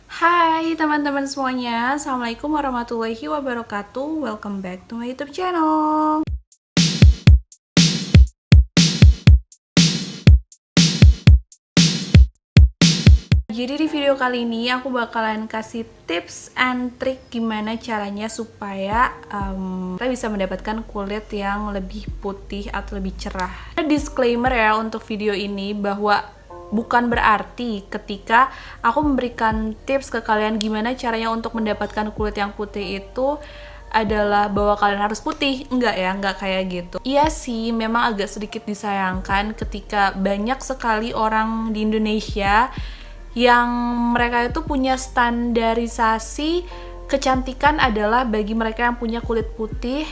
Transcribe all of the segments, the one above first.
Hai teman-teman semuanya, Assalamualaikum warahmatullahi wabarakatuh. Welcome back to my YouTube channel. Jadi di video kali ini aku bakalan kasih tips and trick gimana caranya supaya kita bisa mendapatkan kulit yang lebih putih atau lebih cerah. Ada disclaimer ya untuk video ini bahwa bukan berarti ketika aku memberikan tips ke kalian gimana caranya untuk mendapatkan kulit yang putih itu adalah bahwa kalian harus putih. Enggak ya, enggak kayak gitu. Iya sih, memang agak sedikit disayangkan ketika banyak sekali orang di Indonesia yang mereka itu punya standarisasi kecantikan adalah bagi mereka yang punya kulit putih,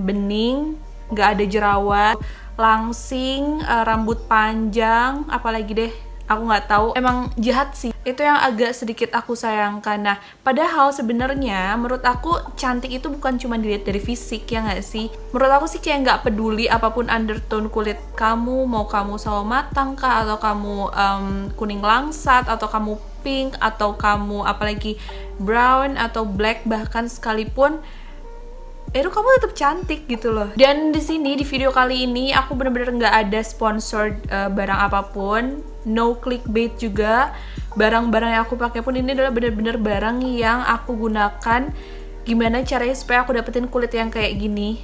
bening, nggak ada jerawat, langsing, rambut panjang, apalagi deh, aku nggak tahu. Emang jahat sih. Itu yang agak sedikit aku sayangkan. Nah, padahal sebenarnya menurut aku cantik itu bukan cuma dilihat dari fisik, ya nggak sih? Menurut aku sih kayak nggak peduli apapun undertone kulit kamu, mau kamu sawo matang kah, atau kamu kuning langsat, atau kamu pink, atau kamu apalagi brown atau black bahkan sekalipun, itu kamu tetap cantik gitu loh. Dan di sini di video kali ini aku bener-bener nggak ada sponsored barang apapun, no clickbait juga. Barang-barang yang aku pakai pun ini adalah bener-bener barang yang aku gunakan. Gimana caranya supaya aku dapetin kulit yang kayak gini.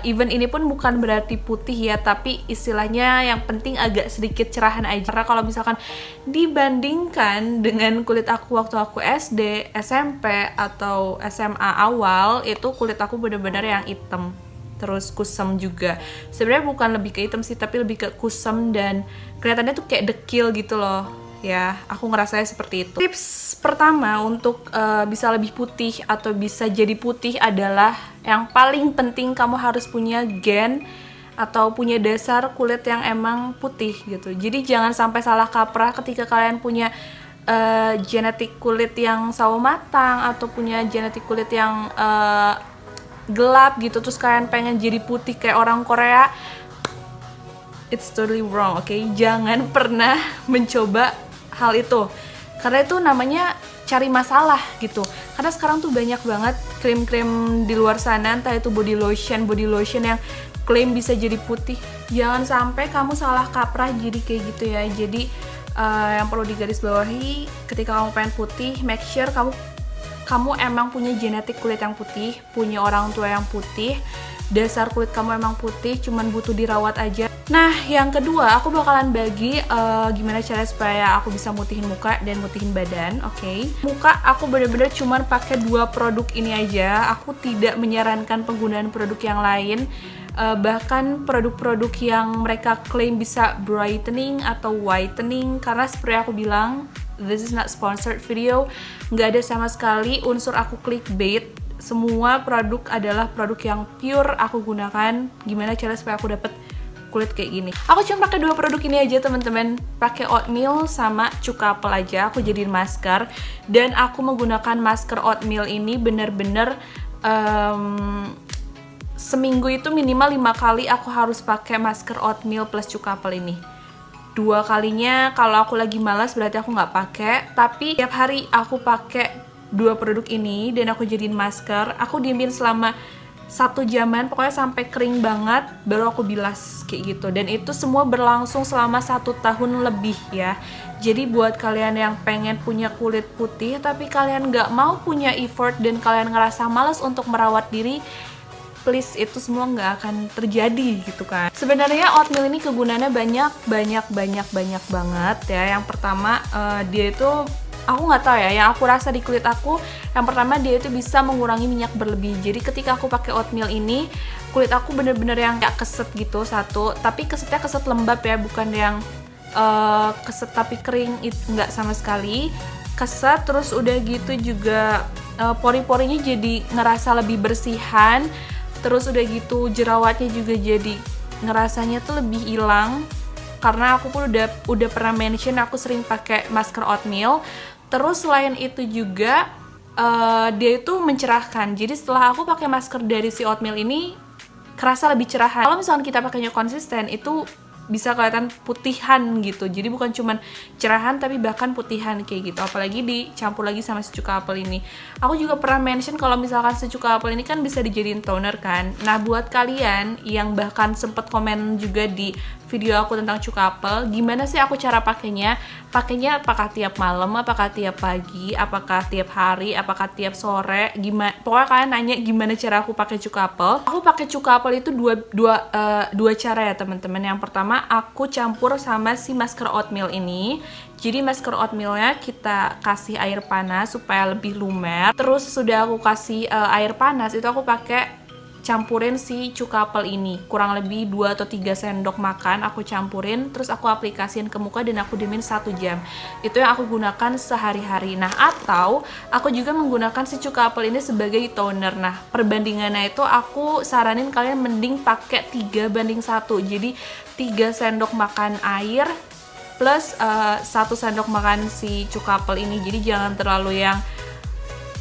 Even ini pun bukan berarti putih ya, tapi istilahnya yang penting agak sedikit cerahan aja. Karena kalau misalkan dibandingkan dengan kulit aku waktu aku SD, SMP, atau SMA awal, itu kulit aku bener-bener yang hitam, terus kusam juga. Sebenarnya bukan lebih ke hitam sih, tapi lebih ke kusam dan kelihatannya tuh kayak dekil gitu loh. Ya, aku ngerasanya seperti itu. Tips pertama untuk bisa lebih putih atau bisa jadi putih adalah yang paling penting kamu harus punya gen atau punya dasar kulit yang emang putih gitu. Jadi jangan sampai salah kaprah ketika kalian punya genetik kulit yang sawo matang atau punya genetik kulit yang gelap gitu, terus kalian pengen jadi putih kayak orang Korea. It's totally wrong, oke? Jangan pernah mencoba hal itu, karena itu namanya cari masalah gitu. Karena sekarang tuh banyak banget krim-krim di luar sana, entah itu body lotion yang klaim bisa jadi putih. Jangan sampai kamu salah kaprah jadi kayak gitu ya. Jadi yang perlu digarisbawahi ketika kamu pengen putih, make sure kamu emang punya genetik kulit yang putih, punya orang tua yang putih, dasar kulit kamu emang putih, cuman butuh dirawat aja. Nah, yang kedua, aku bakalan bagi gimana cara supaya aku bisa mutihin muka dan mutihin badan, oke? Muka aku bener-bener cuman pakai 2 produk ini aja. Aku tidak menyarankan penggunaan produk yang lain. Bahkan produk-produk yang mereka klaim bisa brightening atau whitening, karena seperti aku bilang, this is not sponsored video, nggak ada sama sekali unsur aku clickbait. Semua produk adalah produk yang pure aku gunakan. Gimana cara supaya aku dapet kulit kayak gini? Aku cuma pakai 2 produk ini aja teman-teman, pakai oatmeal sama cuka apel aja. Aku jadiin masker dan aku menggunakan masker oatmeal ini bener-bener seminggu itu minimal 5 kali aku harus pakai masker oatmeal plus cuka apel ini. 2 kalinya kalau aku lagi malas berarti aku nggak pakai, tapi tiap hari aku pakai 2 produk ini dan aku jadiin masker. Aku diemin selama 1 jaman, pokoknya sampai kering banget, baru aku bilas kayak gitu. Dan itu semua berlangsung selama 1 tahun lebih ya. Jadi buat kalian yang pengen punya kulit putih tapi kalian nggak mau punya effort dan kalian ngerasa malas untuk merawat diri, please, itu semua nggak akan terjadi gitu kan. Sebenarnya oatmeal ini kegunaannya banyak banget ya. Yang pertama dia itu, aku nggak tahu ya, yang aku rasa di kulit aku, yang pertama dia itu bisa mengurangi minyak berlebih. Jadi ketika aku pakai oatmeal ini, kulit aku bener-bener yang kayak keset gitu, satu, tapi kesetnya keset lembab ya, bukan yang keset tapi kering, itu nggak sama sekali. Keset, terus udah gitu juga pori-porinya jadi ngerasa lebih bersihan. Terus udah gitu jerawatnya juga jadi ngerasanya tuh lebih hilang. Karena aku pun udah pernah mention aku sering pakai masker oatmeal. Terus selain itu juga dia itu mencerahkan. Jadi setelah aku pakai masker dari si oatmeal ini, kerasa lebih cerahan. Kalau misalnya kita pakainya konsisten, itu bisa kelihatan putihan gitu. Jadi bukan cuman cerahan tapi bahkan putihan kayak gitu. Apalagi dicampur lagi sama si cuka apel ini. Aku juga pernah mention kalau misalkan si cuka apel ini kan bisa dijadiin toner kan. Nah, buat kalian yang bahkan sempet komen juga di video aku tentang cuka apel, gimana sih aku cara pakainya? Pakainya apakah tiap malam, apakah tiap pagi, apakah tiap hari, apakah tiap sore? Gimana? Pokoknya kalian nanya gimana cara aku pakai cuka apel. Aku pakai cuka apel itu dua cara ya teman-teman. Yang pertama aku campur sama si masker oatmeal ini. Jadi masker oatmealnya kita kasih air panas supaya lebih lumer. Terus sudah aku kasih air panas, itu aku pakai campurin si cuka apel ini. Kurang lebih 2 atau 3 sendok makan aku campurin, terus aku aplikasiin ke muka dan aku diemin 1 jam. Itu yang aku gunakan sehari-hari. Nah, atau aku juga menggunakan si cuka apel ini sebagai toner. Nah, perbandingannya itu aku saranin kalian mending pakai 3:1. Jadi 3 sendok makan air plus 1 sendok makan si cuka apel ini. Jadi jangan terlalu yang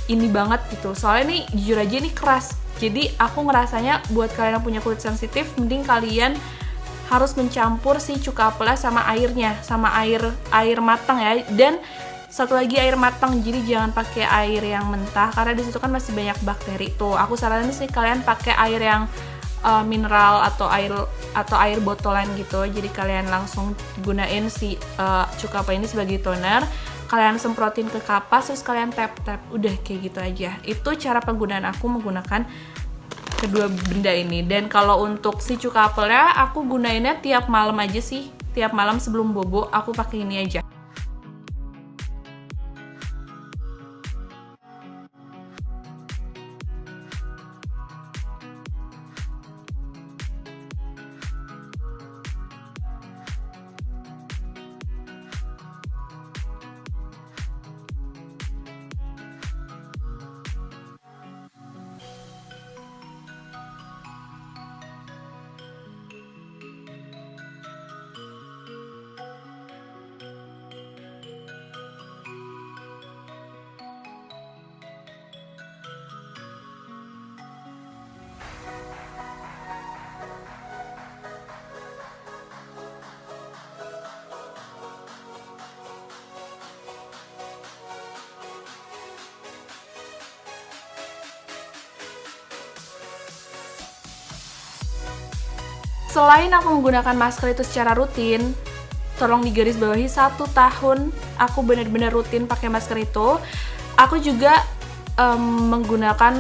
ini banget gitu. Soalnya ini jujur aja ini keras. Jadi aku ngerasanya buat kalian yang punya kulit sensitif, mending kalian harus mencampur si cuka apelnya sama airnya, sama air matang ya. Dan satu lagi air matang, jadi jangan pakai air yang mentah karena di situ kan masih banyak bakteri. Tuh, aku saranin sih kalian pakai air yang mineral atau air botolan gitu. Jadi kalian langsung gunain si cuka apel ini sebagai toner. Kalian semprotin ke kapas, terus kalian tap-tap. Udah kayak gitu aja. Itu cara penggunaan aku menggunakan kedua benda ini. Dan kalau untuk si cuka apelnya, aku gunainnya tiap malam aja sih. Tiap malam sebelum bobo, aku pakai ini aja. Selain aku menggunakan masker itu secara rutin, tolong digarisbawahi 1 tahun aku benar-benar rutin pakai masker itu. Aku juga menggunakan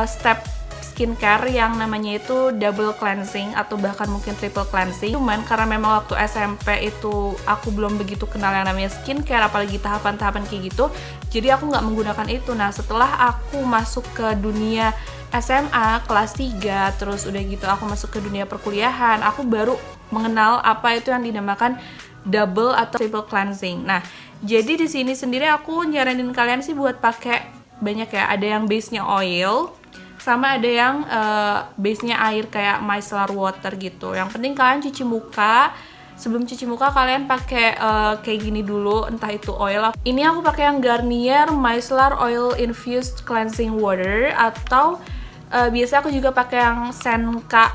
step skincare yang namanya itu double cleansing atau bahkan mungkin triple cleansing. Cuman karena memang waktu SMP itu aku belum begitu kenal yang namanya skincare, apalagi tahapan-tahapan kayak gitu, jadi aku nggak menggunakan itu. Nah, setelah aku masuk ke dunia SMA kelas 3, terus udah gitu aku masuk ke dunia perkuliahan, aku baru mengenal apa itu yang dinamakan double atau triple cleansing. Nah, jadi di sini sendiri aku nyaranin kalian sih buat pakai banyak ya. Ada yang base-nya oil, sama ada yang base-nya air kayak micellar water gitu. Yang penting kalian cuci muka. Sebelum cuci muka kalian pakai kayak gini dulu, entah itu oil. Ini aku pakai yang Garnier Micellar Oil Infused Cleansing Water, atau biasa aku juga pakai yang Senka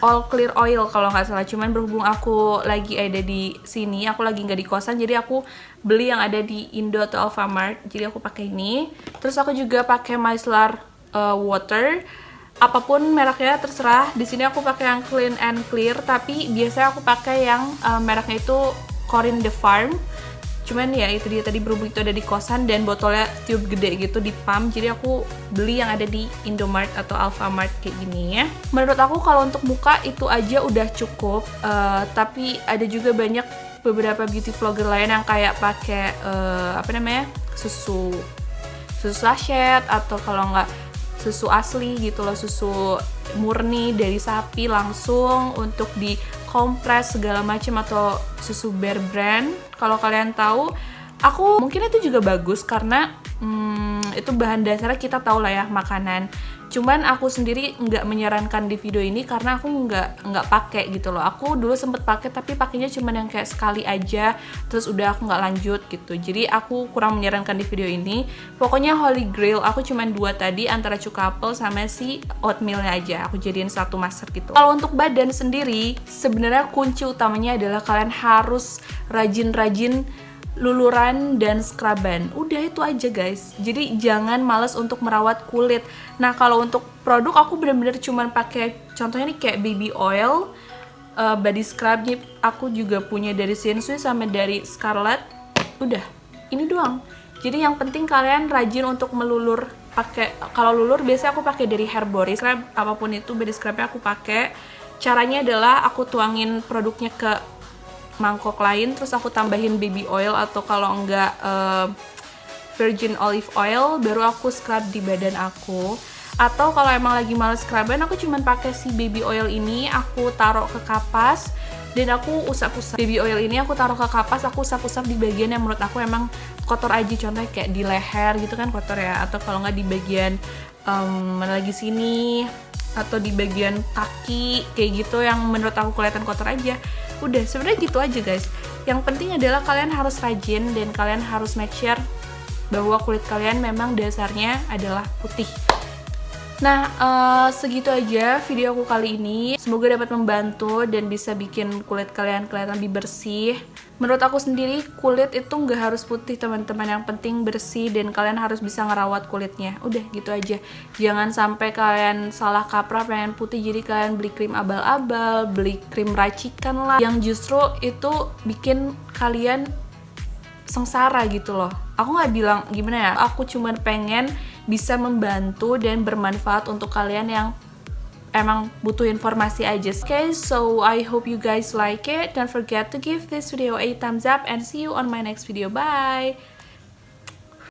All Clear Oil kalau nggak salah. Cuman berhubung aku lagi ada di sini, aku lagi nggak di kosan, jadi aku beli yang ada di Indo atau Alfamart. Jadi aku pakai ini. Terus aku juga pakai micellar water. Apapun mereknya terserah. Di sini aku pakai yang Clean and Clear, tapi biasanya aku pakai yang mereknya itu Corinne the Farm. Cuman ya itu dia tadi, berhubung itu ada di kosan dan botolnya tube gede gitu di pump, jadi aku beli yang ada di Indomart atau Alfamart kayak gini ya. Menurut aku kalau untuk muka itu aja udah cukup, tapi ada juga banyak beberapa beauty vlogger lain yang kayak pakai susu sachet, atau kalau nggak susu asli gitu loh, susu murni dari sapi langsung untuk di kompres segala macam, atau susu Bear Brand. Kalau kalian tahu, aku mungkin itu juga bagus karena itu bahan dasarnya kita tahu lah ya, makanan. Cuman aku sendiri nggak menyarankan di video ini karena aku nggak pakai gitu loh. Aku dulu sempet pakai tapi pakainya cuman yang kayak sekali aja, terus udah aku nggak lanjut gitu. Jadi aku kurang menyarankan di video ini. Pokoknya Holy Grail aku cuman 2 tadi, antara cuka apel sama si oatmealnya aja. Aku jadiin satu masak gitu. Kalau untuk badan sendiri, sebenarnya kunci utamanya adalah kalian harus rajin-rajin luluran dan scrubban. Udah itu aja guys. Jadi jangan males untuk merawat kulit. Nah, kalau untuk produk aku bener-bener cuman pakai contohnya nih kayak baby oil, body scrubnya aku juga punya dari Sensui sama dari Scarlett. Udah, ini doang. Jadi yang penting kalian rajin untuk melulur. Kalau lulur biasanya aku pakai dari Herboris. Scrub apapun itu body scrubnya aku pakai. Caranya adalah aku tuangin produknya ke mangkok lain, terus aku tambahin baby oil atau kalau enggak virgin olive oil, baru aku scrub di badan aku. Atau kalau emang lagi males scrubban, aku cuman pakai si baby oil ini, aku taruh ke kapas dan aku usap-usap. Baby oil ini aku taruh ke kapas, aku usap-usap di bagian yang menurut aku emang kotor aja, contohnya kayak di leher gitu kan kotor ya, atau kalau nggak di bagian mana lagi sini, atau di bagian kaki kayak gitu yang menurut aku kelihatan kotor aja. Udah, sebenarnya gitu aja guys. Yang penting adalah kalian harus rajin dan kalian harus make sure bahwa kulit kalian memang dasarnya adalah putih. Nah, segitu aja video aku kali ini. Semoga dapat membantu dan bisa bikin kulit kalian kelihatan lebih bersih. Menurut aku sendiri, kulit itu nggak harus putih teman-teman. Yang penting bersih dan kalian harus bisa ngerawat kulitnya. Udah, gitu aja. Jangan sampai kalian salah kaprah pengen putih, jadi kalian beli krim abal-abal, beli krim racikan lah, yang justru itu bikin kalian sengsara gitu loh. Aku nggak bilang gimana ya, aku cuman pengen bisa membantu dan bermanfaat untuk kalian yang emang butuh informasi aja. Okay, so I hope you guys like it. Don't forget to give this video a thumbs up and see you on my next video. Bye!